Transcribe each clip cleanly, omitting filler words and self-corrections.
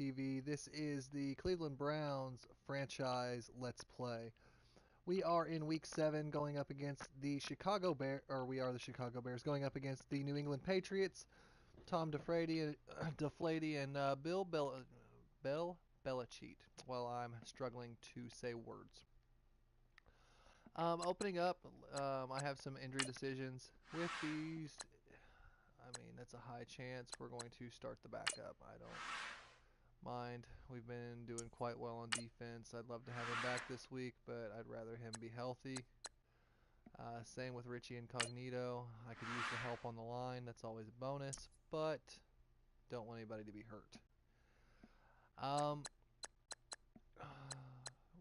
RKTv. This is the Cleveland Browns franchise Let's Play. We are in week 7 going up against the Chicago Bears, or we are the Chicago Bears going up against the New England Patriots. Tom Deflady and Bill Belichick. Well, I'm struggling to say words. Opening up, I have some injury decisions. With these, I mean, that's a high chance we're going to start the backup. I don't mind. We've been doing quite well on defense. I'd love to have him back this week, but I'd rather him be healthy. Same with Richie Incognito. I could use the help on the line. That's always a bonus, but don't want anybody to be hurt.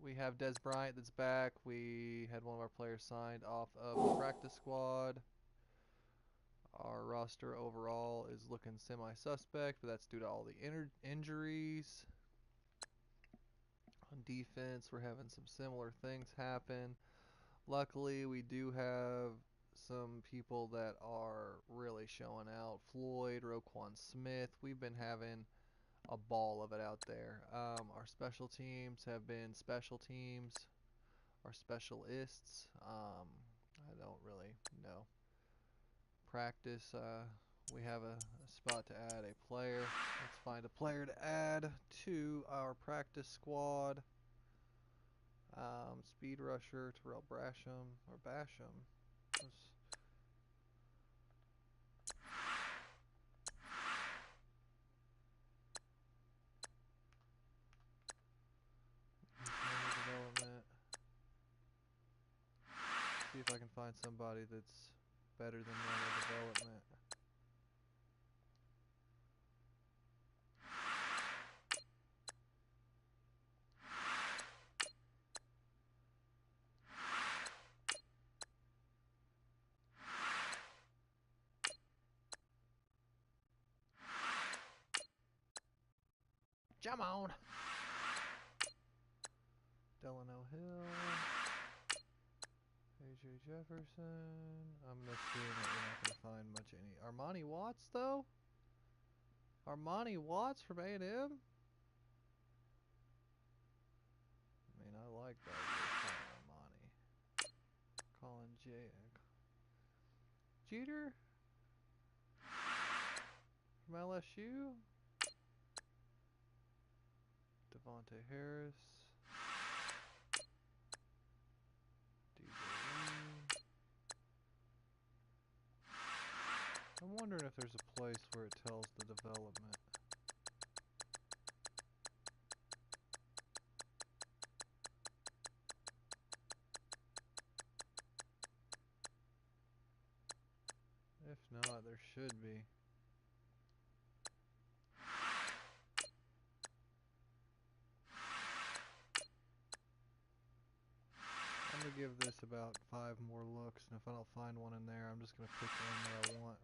We have Des Bryant that's back. We had one of our players signed off of the practice squad. Our roster overall is looking semi-suspect, but that's due to all the injuries. On defense, we're having some similar things happen. Luckily, we do have some people that are really showing out. Floyd, Roquan Smith. We've been having a ball of it out there. Our special teams have been special teams. Our specialists, I don't really know. Practice, we have a spot to add a player. Let's find a player to add to our practice squad. Speed rusher, Terrell Basham. Development. See if I can find somebody that's better than normal development. Come on! Delano Hill. AJ Jefferson. I'm assuming that we're not going to find much any. Armani Watts, though? Armani Watts from A&M? I mean, I like that. Armani. Colin J. Jeter? From LSU? Devontae Harris. DJ Lee. I'm wondering if there's a place where it tells the development. If not, there should be. I'm going to give this about 5 more looks, and if I don't find one in there, I'm just going to pick one that I want.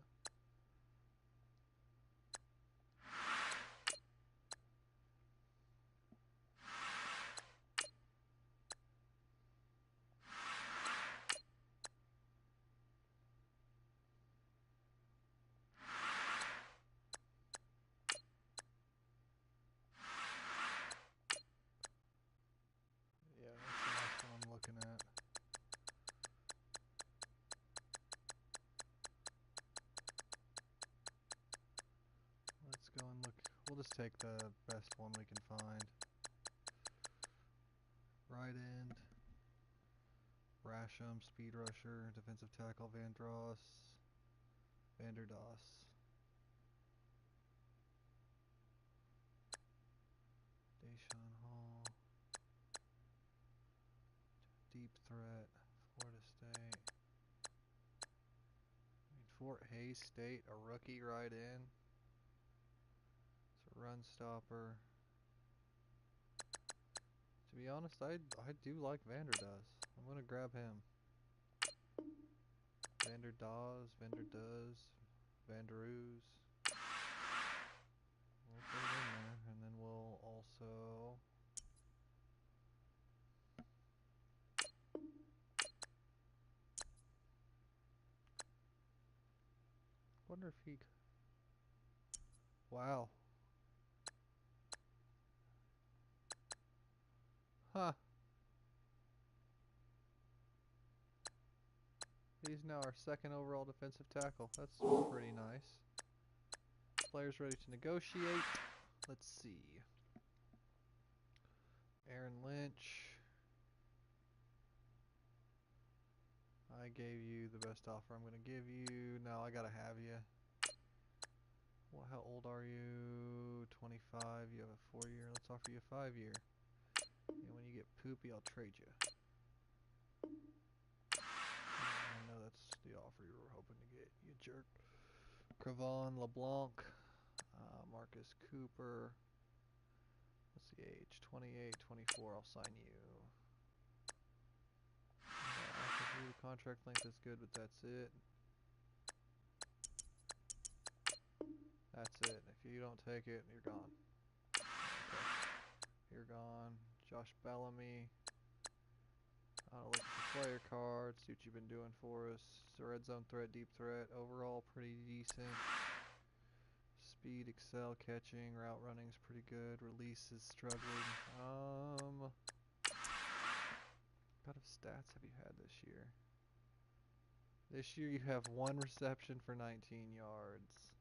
Yeah, that's the last one I'm looking at. Let's go and look. We'll just take the best one we can find. Right end. Basham, speed rusher, defensive tackle, Vander Doss. Deshaun Hall. Deep threat, Florida State. Fort Hays State, a rookie right in. It's a run stopper. To be honest, I do like Vander Doss. I'm going to grab him. Vander Doss, Vanderoos. We'll put it in there, and then we'll also... Wonder if he... Wow. Huh. He's now our second overall defensive tackle. That's pretty nice. Players ready to negotiate. Let's see. Aaron Lynch. I gave you the best offer I'm going to give you. Now I got to have you. Well, how old are you? 25. You have a 4-year. Let's offer you a 5-year. And when you get poopy, I'll trade you. I know that's the offer you were hoping to get, you jerk. Cravon LeBlanc. Marcus Cooper. What's the age? 28, 24. I'll sign you. The contract length is good, but that's it. That's it. If you don't take it, you're gone. Okay. You're gone. Josh Bellamy. Look at the player cards. See what you've been doing for us. Red zone threat, deep threat. Overall, pretty decent. Speed, excel, catching, route running is pretty good. Release is struggling. What kind of stats have you had this year? This year you have 1 reception for 19 yards.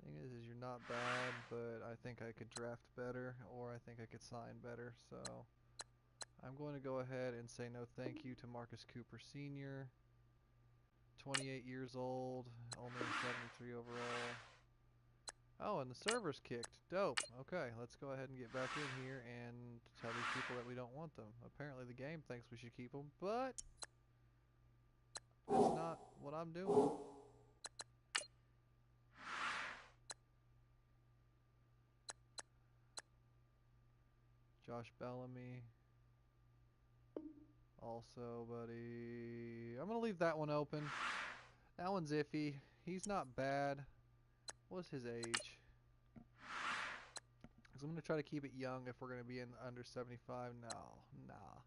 Thing is you're not bad, but I think I could draft better, or I think I could sign better. So I'm going to go ahead and say no thank you to Marcus Cooper Sr. 28 years old, only 73 overall. Oh, and the server's kicked. Dope. Okay, let's go ahead and get back in here and tell these people that we don't want them. Apparently the game thinks we should keep them, but that's not what I'm doing. Josh Bellamy. Also, buddy, I'm going to leave that one open. That one's iffy. He's not bad. What's his age? Because I'm going to try to keep it young if we're going to be in under 75. No, nah.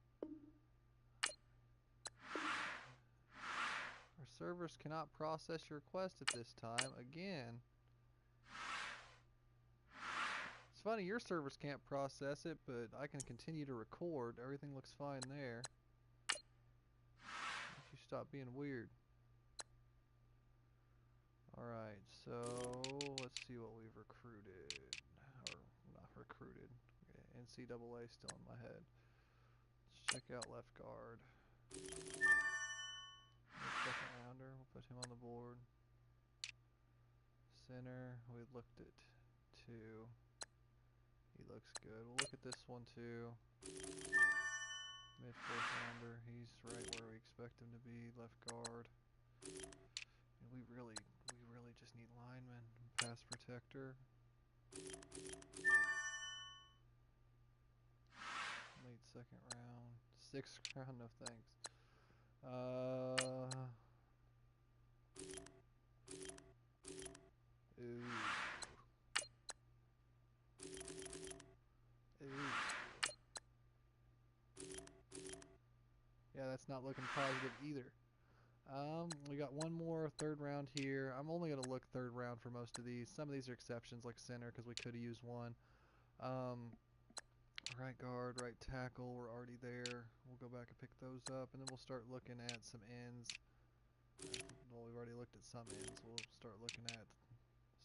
Our servers cannot process your request at this time. Again. It's funny, your servers can't process it, but I can continue to record. Everything looks fine there. Why don't you stop being weird? Alright, so let's see what we've recruited. Or not recruited. Okay, NCAA still in my head. Let's check out left guard. Second rounder, we'll put him on the board. Center, we looked at 2. He looks good. We'll look at this one too. Mid 4th rounder, he's right where we expect him to be. Left guard. And we really just need linemen. Pass protector. Late 2nd round. 6th round, no thanks. Ooh. Yeah, that's not looking positive either. We got one more 3rd round here. I'm only going to look 3rd round for most of these. Some of these are exceptions, like center, because we could have used one. Right guard, right tackle, we're already there. We'll go back and pick those up, and then we'll start looking at some ends. Well, we've already looked at some ends. We'll start looking at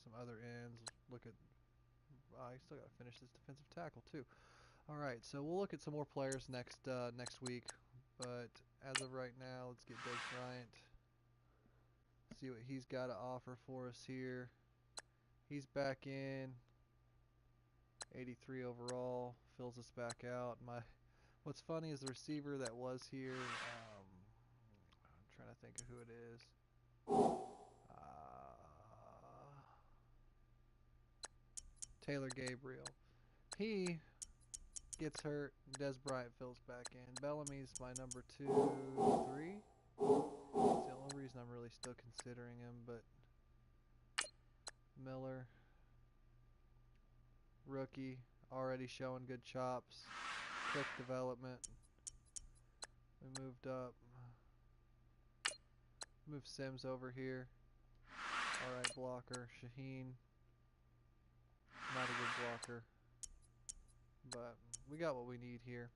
some other ends. Look at... I still got to finish this defensive tackle, too. Alright, so we'll look at some more players next week. But as of right now, let's get Des Bryant. See what he's got to offer for us here. He's back in. 83 overall. Fills us back out. What's funny is the receiver that was here. I'm trying to think of who it is. Taylor Gabriel. He gets hurt. Des Bryant fills back in. Bellamy's my number 2, 3. That's the only reason I'm really still considering him, but Miller, rookie, already showing good chops, quick development. We moved up. Move Sims over here. Alright, blocker. Shaheen, not a good blocker. but we got what we need here.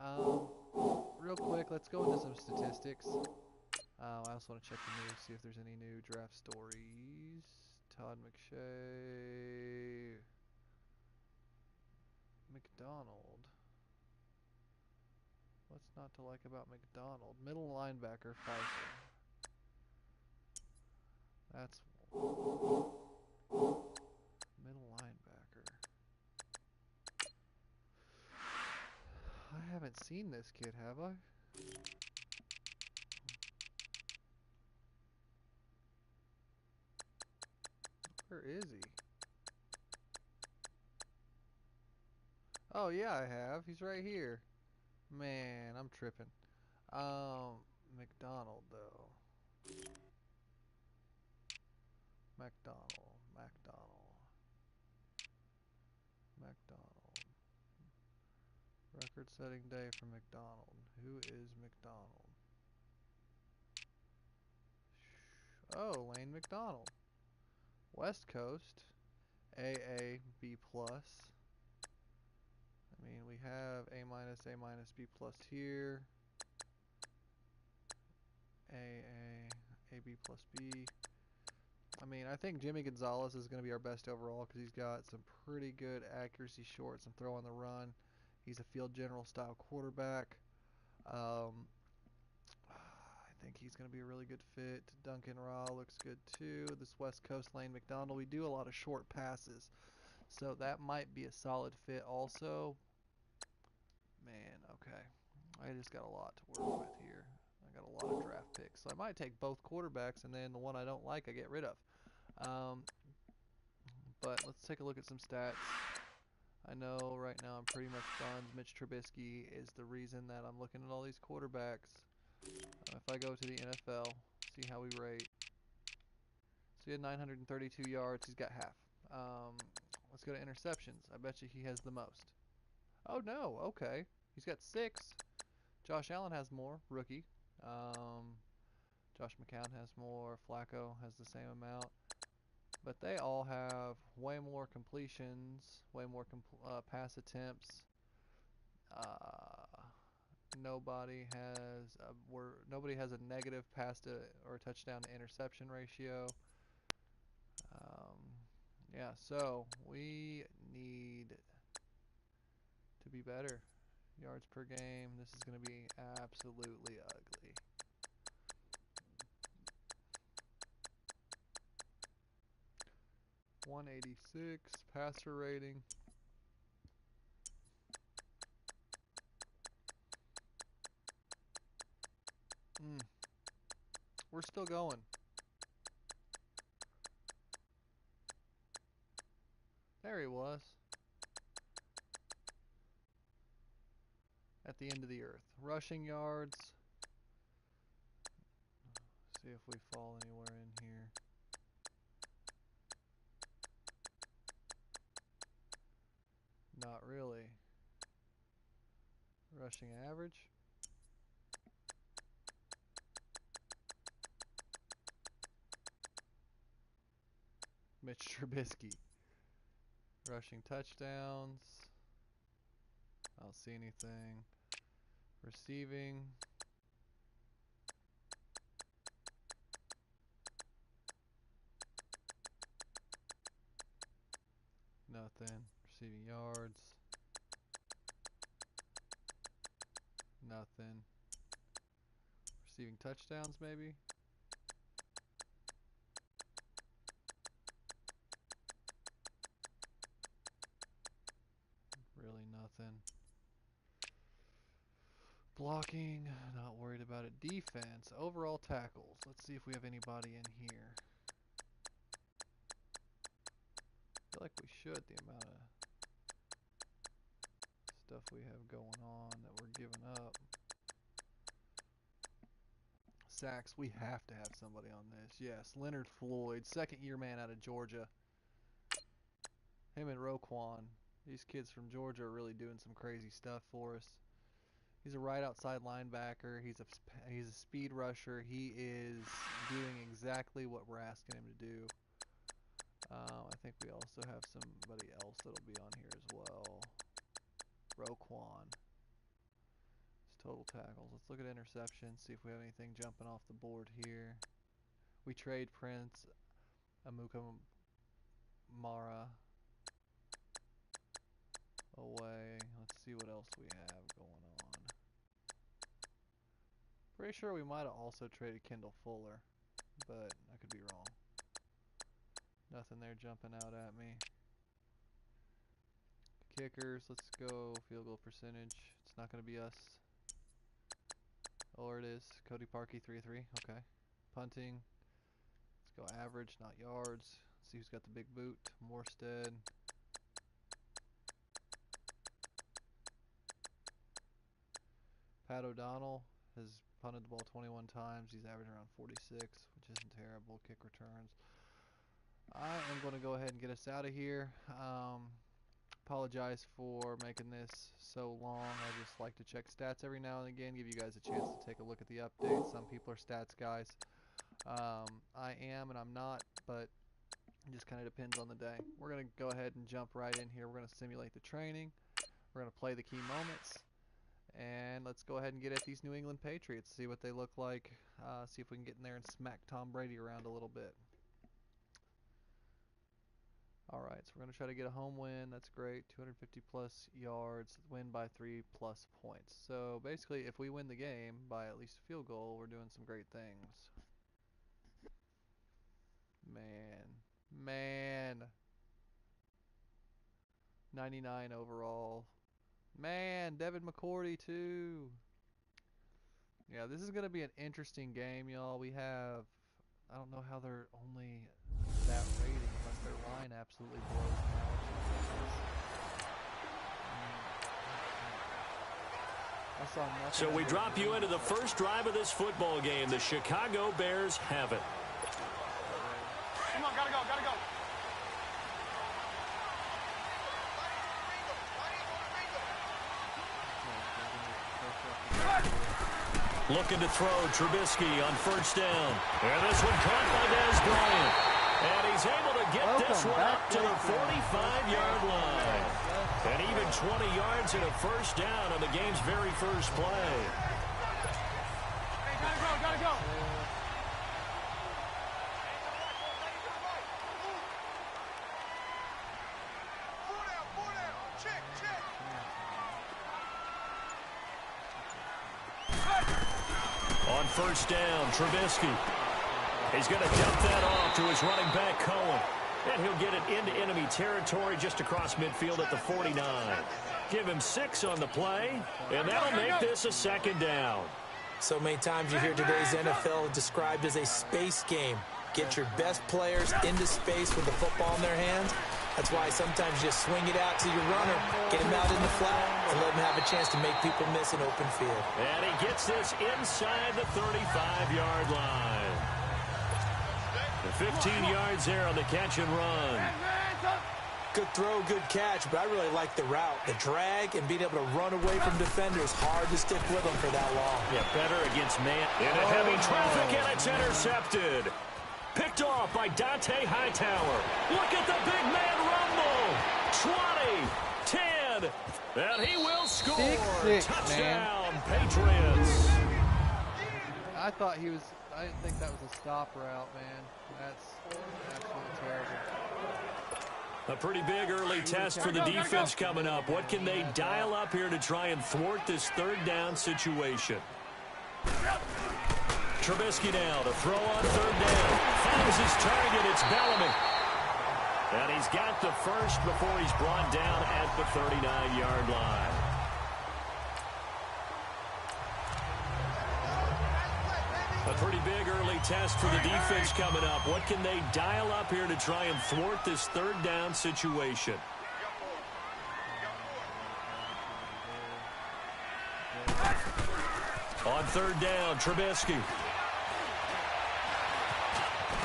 Real quick, let's go into some statistics. I also want to check the news, see if there's any new draft stories. Todd McShay, McDonald. What's not to like about McDonald? Middle linebacker, Pfeiffer. That's middle linebacker. I haven't seen this kid, have I? Where is he? Oh yeah, I have. He's right here. Man, I'm tripping. McDonald though. McDonald. Record-setting day for McDonald. Who is McDonald? Oh, Lane McDonald. West Coast. AA, B+. I mean, we have A-, B+ here. AA, AB plus B. I mean, I think Jimmy Gonzalez is going to be our best overall because he's got some pretty good accuracy shorts and throw on the run. He's a field general style quarterback. I think he's going to be a really good fit. Duncan Raw looks good too. This West Coast Lane McDonald, we do a lot of short passes, so that might be a solid fit also. Man, okay. I just got a lot to work with here. I got a lot of draft picks, so I might take both quarterbacks, and then the one I don't like I get rid of. But let's take a look at some stats. I know right now I'm pretty much done. Mitch Trubisky is the reason that I'm looking at all these quarterbacks. If I go to the NFL, see how we rate. So he had 932 yards. He's got half. Let's go to interceptions. I bet you he has the most. Oh no, okay. He's got 6. Josh Allen has more, rookie. Josh McCown has more. Flacco has the same amount. But they all have way more completions, way more pass attempts. Nobody has a negative pass to or touchdown to interception ratio. Yeah, so we need to be better. Yards per game. This is going to be absolutely ugly. .186 passer rating. We're still going. There he was. At the end of the earth. Rushing yards. See if we fall anywhere in here. Not really. Rushing average. Mitch Trubisky. Rushing touchdowns. I don't see anything. Receiving. Nothing. Receiving yards. Nothing. Receiving touchdowns maybe. Really nothing. Blocking, not worried about it. Defense, overall tackles. Let's see if we have anybody in here. I feel like we should, the amount of stuff we have going on that we're giving up. Sacks, we have to have somebody on this. Yes, Leonard Floyd, second-year man out of Georgia. Him and Roquan. These kids from Georgia are really doing some crazy stuff for us. He's a right outside linebacker. He's a speed rusher. He is doing exactly what we're asking him to do. I think we also have somebody else that'll be on here as well. Roquan. It's total tackles. Let's look at interceptions, see if we have anything jumping off the board here. We trade Prince Amukamara away. Let's see what else we have going on. Pretty sure we might have also traded Kendall Fuller, but I could be wrong. Nothing there jumping out at me. Kickers, let's go field goal percentage. It's not going to be us. Or it is. Cody Parkey, 3-3. Okay. Punting. Let's go average, not yards. Let's see who's got the big boot. Morstead. Pat O'Donnell has punted the ball 21 times. He's averaging around 46, which isn't terrible. Kick returns. I am going to go ahead and get us out of here. Apologize for making this so long. I just like to check stats every now and again, give you guys a chance to take a look at the updates. Some people are stats guys. I am and I'm not, but it just kind of depends on the day. We're going to go ahead and jump right in here. We're going to simulate the training. We're going to play the key moments. And let's go ahead and get at these New England Patriots, see what they look like, see if we can get in there and smack Tom Brady around a little bit. Alright, so we're going to try to get a home win. That's great. 250 plus yards, win by 3 plus points. So basically, if we win the game by at least a field goal, we're doing some great things. Man. 99 overall. Man, Devin McCourty too. Yeah, this is going to be an interesting game, y'all. We have, I don't know how they're only that rating unless their line absolutely blows out. So we drop you into the first drive of this football game. The Chicago Bears have it. Come on, gotta go. Looking to throw, Trubisky on first down. And this one caught by Dez Bryant. And he's able to get this one up to the 45-yard line. And even 20 yards and a first down on the game's very first play. Hey, gotta go. Four down. Check. On first down, Trubisky. He's going to dump that off to his running back, Cohen. And he'll get it into enemy territory just across midfield at the 49. Give him 6 on the play, and that'll make this a second down. So many times you hear today's NFL described as a space game. Get your best players into space with the football in their hands. That's why sometimes you just swing it out to your runner, get him out in the flat, and let him have a chance to make people miss an open field. And he gets this inside the 35-yard line. 15 yards there on the catch and run. Good throw, good catch, but I really like the route. The drag and being able to run away from defenders, hard to stick with them for that long. Yeah, better against man. Into heavy traffic, and it's intercepted. Picked off by Dante Hightower. Look at the big man rumble. 20, 10, and he will score. 6-6, touchdown, man. Patriots. I thought he was, I didn't think that was a stop route, man. That's absolutely terrible. A pretty big early test for the defense coming up. What can they dial up here to try and thwart this third down situation? Trubisky now to throw on third down. Finds his target. It's Bellamy. And he's got the first before he's brought down at the 39-yard line. A pretty big early test for the defense coming up. What can they dial up here to try and thwart this third down situation? On third down, Trubisky.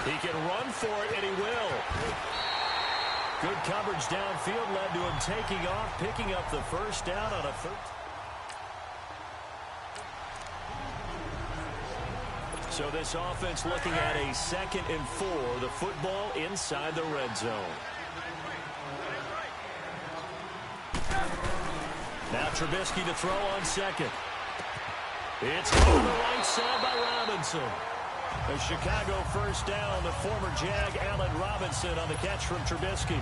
He can run for it, and he will. Good coverage downfield led to him taking off, picking up the first down on a third. So this offense looking at a 2nd and 4, the football inside the red zone. Now Trubisky to throw on second. It's on the right side by Robinson. A Chicago first down. The former Jag, Allen Robinson, on the catch from Trubisky.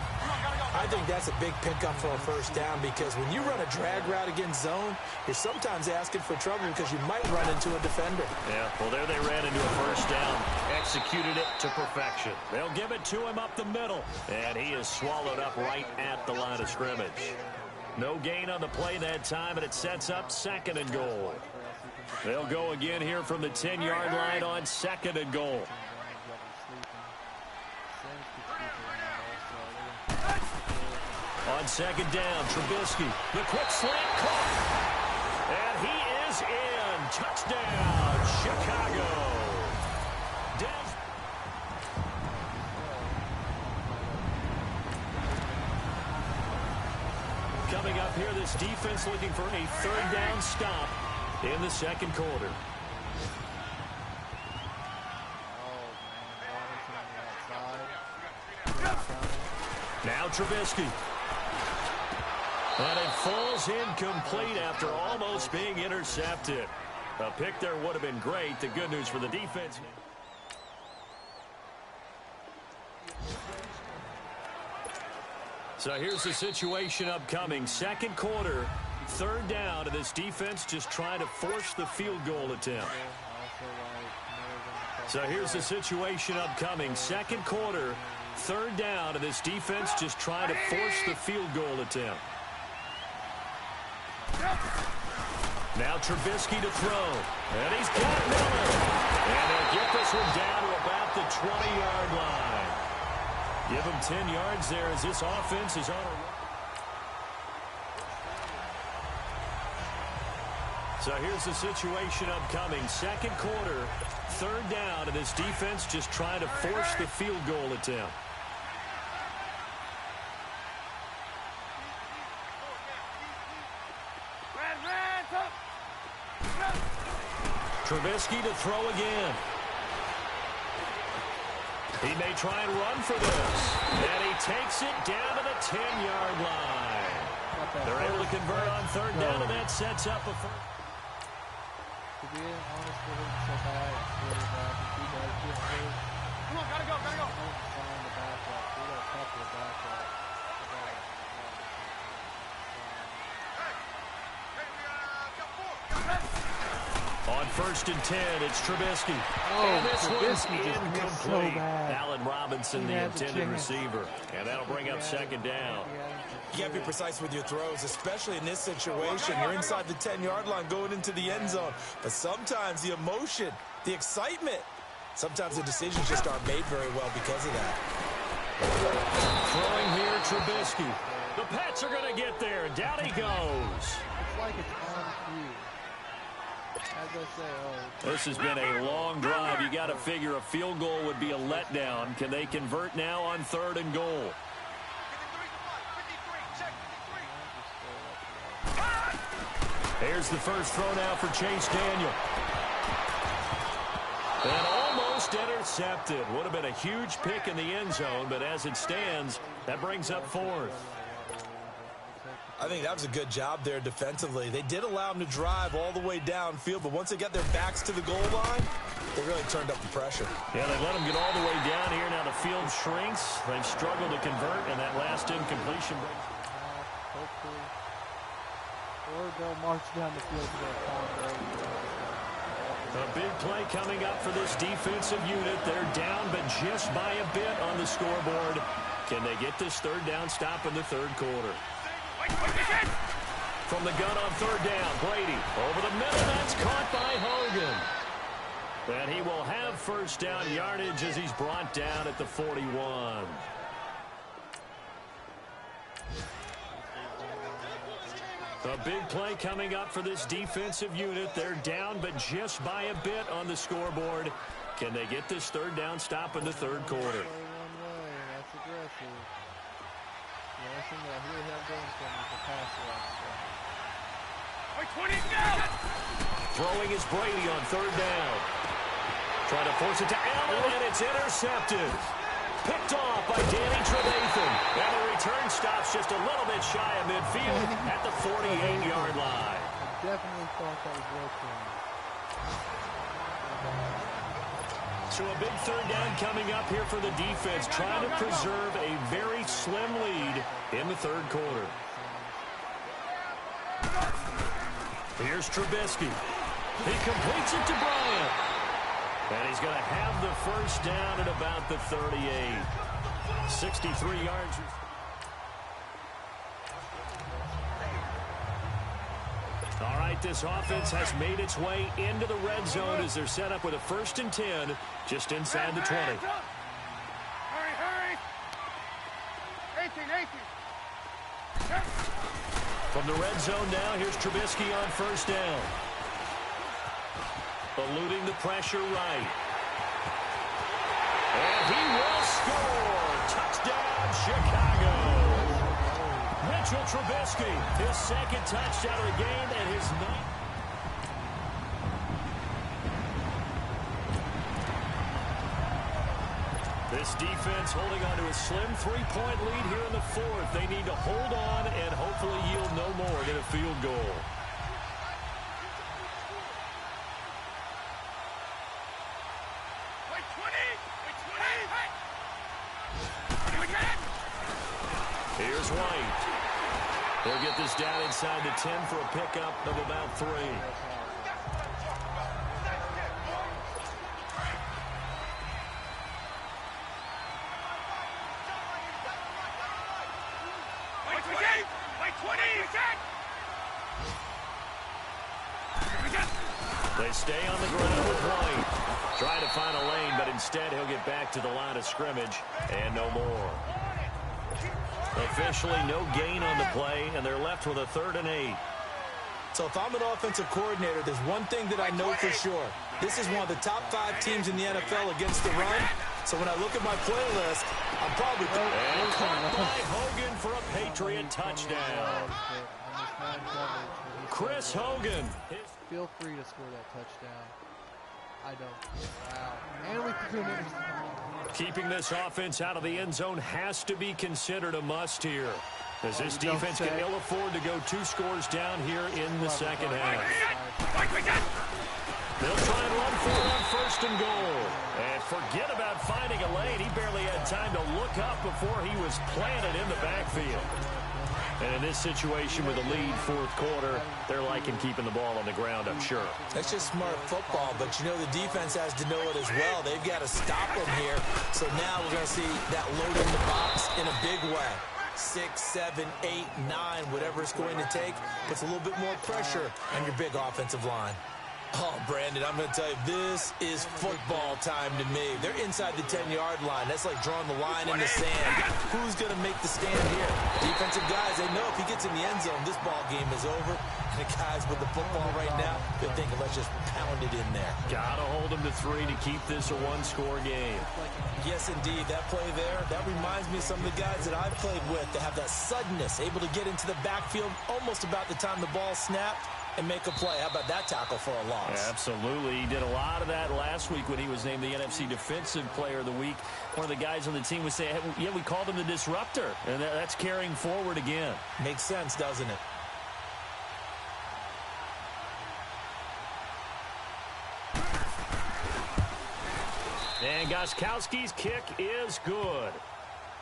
I think that's a big pickup for a first down because when you run a drag route against zone, you're sometimes asking for trouble because you might run into a defender. Yeah, well, there they ran into a first down. Executed it to perfection. They'll give it to him up the middle. And he is swallowed up right at the line of scrimmage. No gain on the play that time, and it sets up second and goal. They'll go again here from the 10-yard line on second and goal. On second down, Trubisky. The quick slant caught. And he is in. Touchdown, Chicago. Coming up here, this defense looking for a third down stop in the second quarter. Now Trubisky. And it falls incomplete after almost being intercepted. A pick there would have been great. The good news for the defense. So here's the situation upcoming. Second quarter, third down, and this defense just trying to force the field goal attempt. So here's the situation upcoming. Second quarter, third down, and this defense just trying to force the field goal attempt. Now Trubisky to throw. And he's got Miller. And they'll get this one down to about the 20-yard line. Give him 10 yards there as this offense is on a run. So here's the situation upcoming. Second quarter, third down, and this defense just trying to force the field goal attempt. Trubisky to throw again. He may try and run for this. And he takes it down to the 10-yard line. They're able to convert on third down, and that sets up a first. To be honest with him, so bad, if he does get hurt, Come on, gotta go, gotta go. find the backup. We got a couple of backups. On first and 10, it's Trubisky. Oh, and this one's Trubisky just missed so incomplete. bad. Allen Robinson, the intended receiver. And that'll bring up second down. You got to be precise with your throws, especially in this situation. You're inside the 10-yard line going into the end zone. But sometimes the emotion, the excitement, sometimes the decisions just aren't made very well because of that. Throwing here, Trubisky. The Pats are going to get there. Down he goes. It's like it's on cue. As I say, This has been a long drive. You got to figure a field goal would be a letdown. Can they convert now on third and goal? Here's the first throw now for Chase Daniel. And almost intercepted. Would have been a huge pick in the end zone, but as it stands, that brings up fourth. I think that was a good job there defensively. They did allow them to drive all the way downfield, but once they got their backs to the goal line, they really turned up the pressure. Yeah, they let them get all the way down here. Now the field shrinks. They've struggled to convert, and that last incompletion. hopefully. Or they'll march down the field to their A big play coming up for this defensive unit. They're down, but just by a bit on the scoreboard. Can they get this third down stop in the third quarter? From the gun on third down, Brady over the middle. That's caught by Hogan. And he will have first down yardage as he's brought down at the 41. A big play coming up for this defensive unit. They're down, but just by a bit on the scoreboard. Can they get this third down stop in the third quarter? That's aggressive. The only thing that I really have going for me is the pass rush. Throwing is Brady on third down. Trying to force it to Allen, and it's intercepted. picked off by Danny Trevathan. And the return stops just a little bit shy of midfield at the 48-yard line. I definitely thought that was well planned. So a big third down coming up here for the defense, trying to preserve a very slim lead in the third quarter. Here's Trubisky. He completes it to Bryant. And he's going to have the first down at about the 38. 63 yards. All right, this offense has made its way into the red zone as they're set up with a 1st and 10 just inside the 20. Hurry, hurry. 18. From the red zone now, here's Trubisky on 1st down. Eluding the pressure right. And he will score. Touchdown, Chicago. Mitchell Trubisky, his 2nd touchdown of the game and his 9th. This defense holding on to a slim 3-point lead here in the 4th. They need to hold on and hopefully yield no more than a field goal. Here's White. They'll get this down inside the 10 for a pickup of about 3. They stay on the ground with White. Trying to find a lane, but instead he'll get back to the line of scrimmage and no more. Officially no gain on the play, and they're left with a 3rd and 8. So if I'm an offensive coordinator, there's one thing that I know for sure. This is one of the top 5 teams in the NFL against the run. So when I look at my playlist, I'm probably... And caught by Hogan for a Patriot touchdown. Chris Hogan. Feel free to score that touchdown. I don't. Wow. And we threw an interception. Keeping this offense out of the end zone has to be considered a must here, as this defense can ill afford to go 2 scores down here in the second half. They'll try and run for it on 1st and goal. And forget about finding a lane. He barely had time to look up before he was planted in the backfield. And in this situation with a lead 4th quarter, they're liking keeping the ball on the ground, I'm sure. That's just smart football, but you know the defense has to know it as well. They've got to stop them here. So now we're going to see that load in the box in a big way. 6, 7, 8, 9, whatever it's going to take, puts a little bit more pressure on your big offensive line. Oh, Brandon, I'm going to tell you, this is football time to me. They're inside the 10-yard line. That's like drawing the line in the sand. Who's going to make the stand here? Defensive guys, they know if he gets in the end zone, this ball game is over. And the guys with the football right now, they're thinking, let's just pound it in there. Got to hold them to 3 to keep this a 1-score game. Yes, indeed. That play there, that reminds me of some of the guys that I've played with that have that suddenness, able to get into the backfield almost about the time the ball snapped and make a play. How about that tackle for a loss? Absolutely. He did a lot of that last week when he was named the NFC Defensive Player of the Week. One of the guys on the team was saying, hey, yeah, we called him the disruptor, and that's carrying forward again. Makes sense, doesn't it? And Gostkowski's kick is good.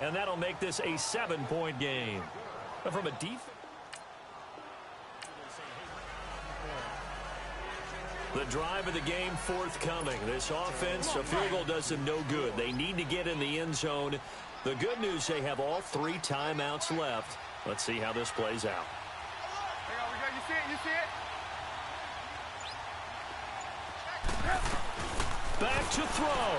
And that'll make this a 7-point game. But from a defense... The drive of the game forthcoming. This offense, a field goal does them no good. They need to get in the end zone. The good news, they have all 3 timeouts left. Let's see how this plays out. You see it? You see it? Back to throw.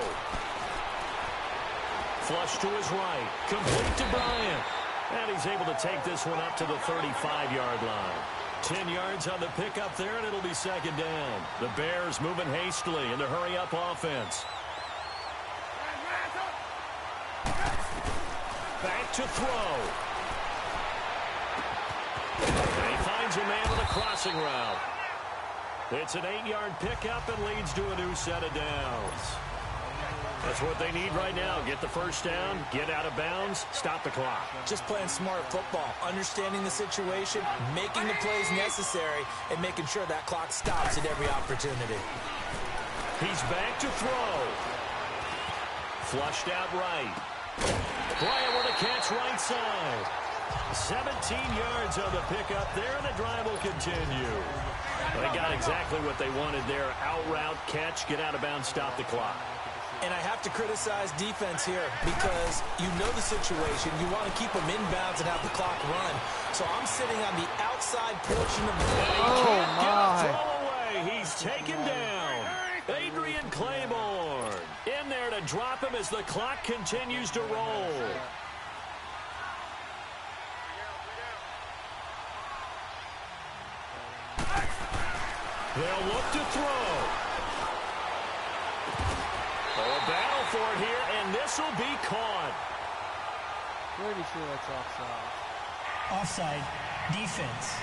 Flush to his right. Complete to Bryant. And he's able to take this one up to the 35-yard line. 10 yards on the pickup there, and it'll be 2nd down. The Bears moving hastily in the hurry-up offense. Back to throw. And he finds a man with a crossing route. It's an 8-yard pickup and leads to a new set of downs. That's what they need right now. Get the first down, get out of bounds, stop the clock. Just playing smart football, understanding the situation, making the plays necessary, and making sure that clock stops at every opportunity. He's back to throw. Flushed out right. Bryant with a catch right side. 17 yards on the pickup there, and the drive will continue. They got exactly what they wanted there. Out route, catch, get out of bounds, stop the clock. And I have to criticize defense here because you know the situation. You want to keep them inbounds and have the clock run. So I'm sitting on the outside portion of the can't get a throw away. He's taken down. Adrian Claiborne in there to drop him as the clock continues to roll. They'll look to throw. Oh, a battle for it here, and this will be caught. Pretty sure that's offside. Offside, defense.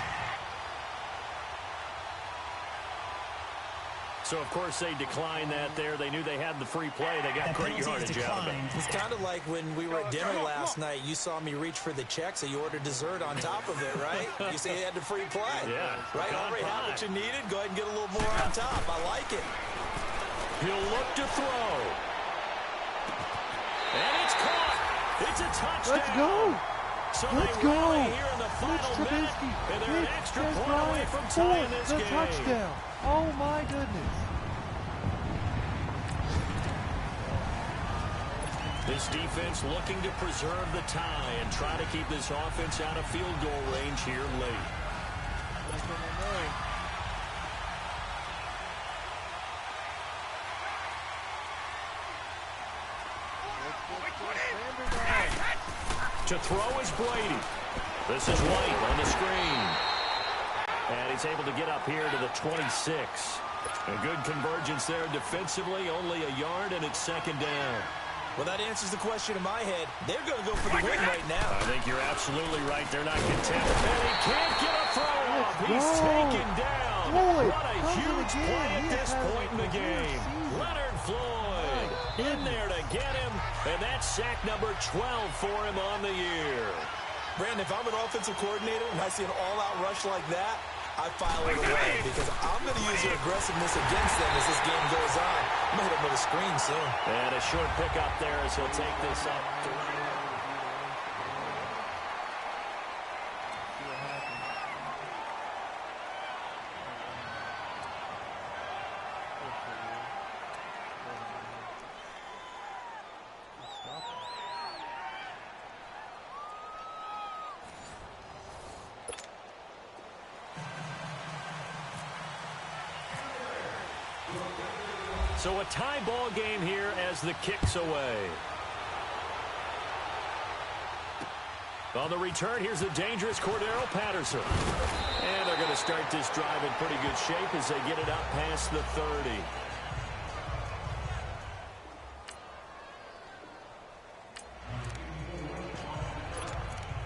So, of course, they declined that there. They knew they had the free play. They got great yardage out of it. It's kind of like when we were at dinner last night. You saw me reach for the check, so you ordered dessert on top of it, right? You say you had the free play. Yeah. Right? Already had what you needed. Go ahead and get a little more on top. I like it. He'll look to throw. And it's caught. It's a touchdown. Let's go. So Let's they go. rally here in the final minute, and they're an extra point away from tying this game. Touchdown. Oh, my goodness. This defense looking to preserve the tie and try to keep this offense out of field goal range here late. To throw is Brady. This is White on the screen. And he's able to get up here to the 26. A good convergence there defensively, only a yard, and it's second down. Well, that answers the question in my head. They're going to go for the win right now. I think you're absolutely right. They're not content. And he can't get a throw off. He's taken down. What a huge play at this point in the game. Leonard Floyd in there to get him. And that's sack number 12 for him on the year. Brandon, if I'm an offensive coordinator and I see an all-out rush like that, I file it away because I'm going to use their aggressiveness against them as this game goes on. I'm going to hit them with a screen soon. And a short pickup there as he'll take this up. So a tie ball game here as the kick's away. On the return, here's the dangerous Cordero Patterson. And they're going to start this drive in pretty good shape as they get it up past the 30.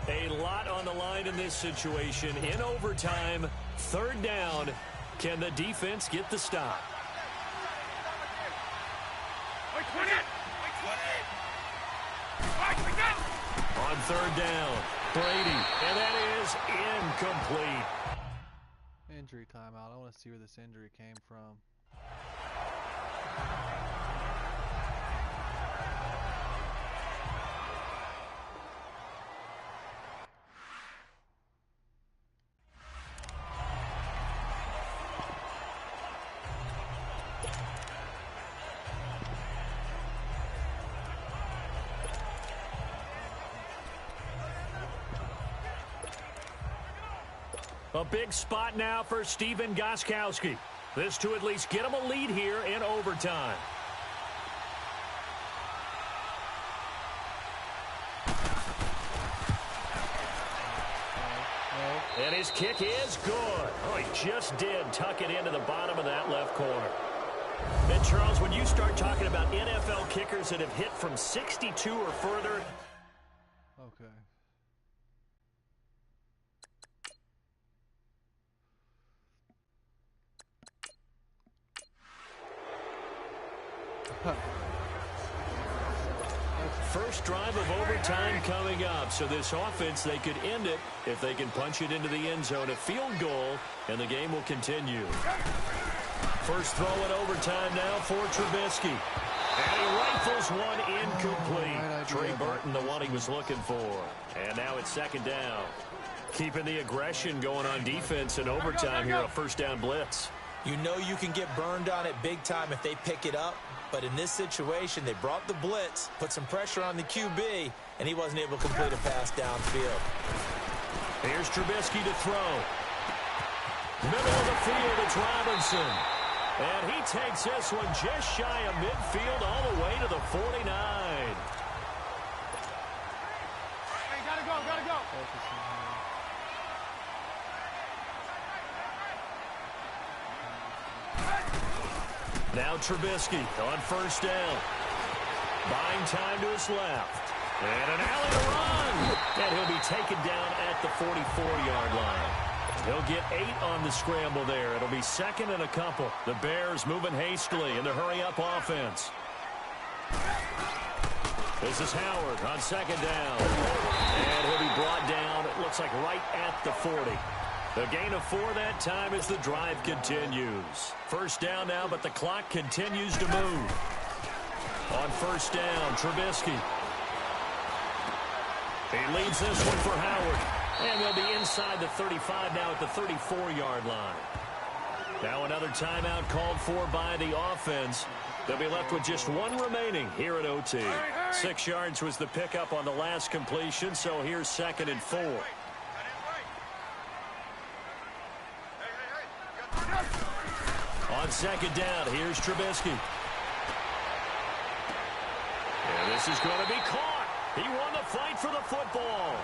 A lot on the line in this situation. In overtime, third down. Can the defense get the stop? On third down, Brady, and that is incomplete. Injury timeout. I want to see where this injury came from. A big spot now for Stephen Gostkowski. This to at least get him a lead here in overtime. And his kick is good. Oh, he just did tuck it into the bottom of that left corner. And, Charles, when you start talking about NFL kickers that have hit from 62 or further. Okay. first drive of overtime coming up. So this offense, they could end it if they can punch it into the end zone. A field goal, and the game will continue. First throw in overtime now for Trubisky. And he rifles one incomplete. Trey Burton, the one he was looking for. And now it's second down. Keeping the aggression going on defense in overtime here, a first down blitz. You know you can get burned on it big time if they pick it up. But in this situation, they brought the blitz, put some pressure on the QB, and he wasn't able to complete a pass downfield. Here's Trubisky to throw. Middle of the field, it's Robinson. And he takes this one just shy of midfield all the way to the 49. Hey, gotta go, gotta go. Now Trubisky on first down. Buying time to his left. And an alley to run. And he'll be taken down at the 44-yard line. He'll get 8 on the scramble there. It'll be second and a couple. The Bears moving hastily in the hurry-up offense. This is Howard on second down. And he'll be brought down, it looks like right at the 40. The gain of 4 that time as the drive continues. First down now, but the clock continues to move. On first down, Trubisky. He leads this one for Howard. And they'll be inside the 35 now at the 34-yard line. Now another timeout called for by the offense. They'll be left with just 1 remaining here at OT. 6 yards was the pickup on the last completion, so here's second and 4. On second down, here's Trubisky. And this is going to be caught. He won the fight for the football.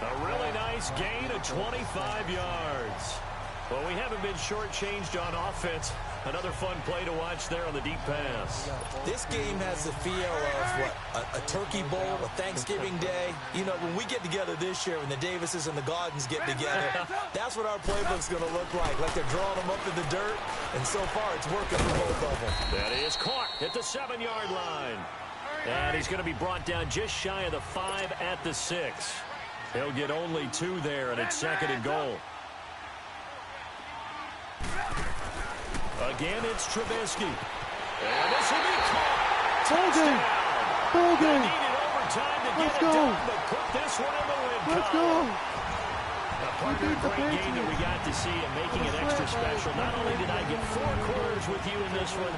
A really nice gain of 25 yards. Well, we haven't been shortchanged on offense. Another fun play to watch there on the deep pass. This game has the feel of, a Turkey Bowl, a Thanksgiving Day. You know, when we get together this year, when the Davises and the Gaudens get together, that's what our playbook's going to look like. Like they're drawing them up in the dirt, and so far it's working for both of them. That is caught at the 7-yard line. And he's going to be brought down just shy of the 5 at the 6. He'll get only 2 there, and it's second and goal. Again, it's Trubisky. And this will be caught. Touchdown. They needed overtime to get it done, but put this one in the win column. A part of the great game that we got to see and making it extra special. Not only did I get 4 quarters with you in this one,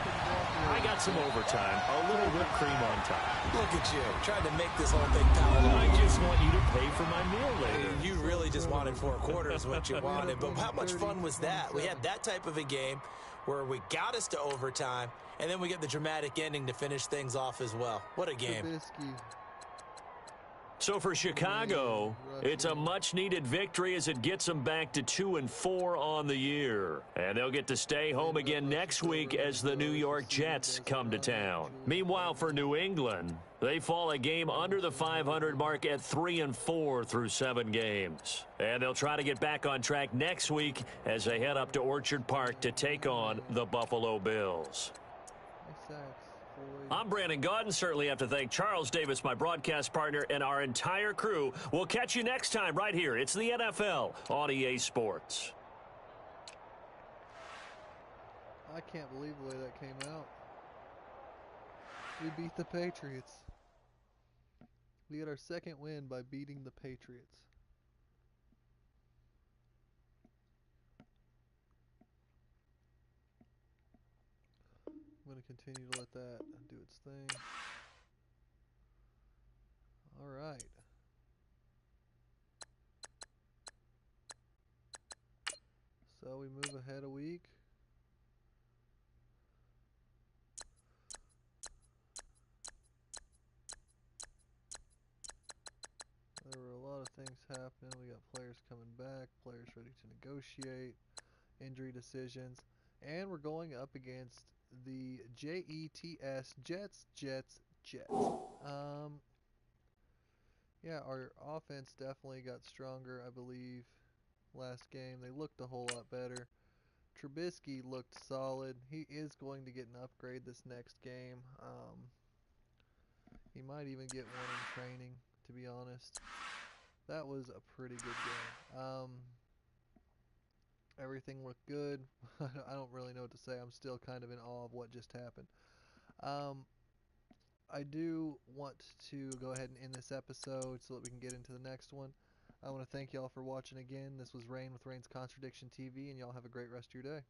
I got some overtime, a little whipped cream on top. Look at you, trying to make this whole thing palatable. I just want you to pay for my meal later. You really just wanted 4 quarters, what you wanted. But how much fun was that? We had that type of a game where we got us to overtime, and then we get the dramatic ending to finish things off as well. What a game. So for Chicago, it's a much-needed victory as it gets them back to 2-4 on the year. And they'll get to stay home again next week as the New York Jets come to town. Meanwhile, for New England, they fall a game under the 500 mark at 3-4 through 7 games. And they'll try to get back on track next week as they head up to Orchard Park to take on the Buffalo Bills. I'm Brandon Gaudin. Certainly have to thank Charles Davis, my broadcast partner, and our entire crew. We'll catch you next time right here. It's the NFL on EA Sports. I can't believe the way that came out. We beat the Patriots. We get our second win by beating the Patriots. I'm going to continue to let that do its thing. Alright. So we move ahead a week. There were a lot of things happening. We got players coming back, players ready to negotiate, injury decisions, and we're going up against the Jets, Jets. Yeah, our offense definitely got stronger, I believe, last game. They looked a whole lot better. Trubisky looked solid. He is going to get an upgrade this next game. He might even get one in training, to be honest. That was a pretty good game. Everything looked good. I don't really know what to say. I'm still kind of in awe of what just happened. I do want to go ahead and end this episode so that we can get into the next one. I want to thank y'all for watching again. This was Raine with Raine's Contradiction TV, and y'all have a great rest of your day.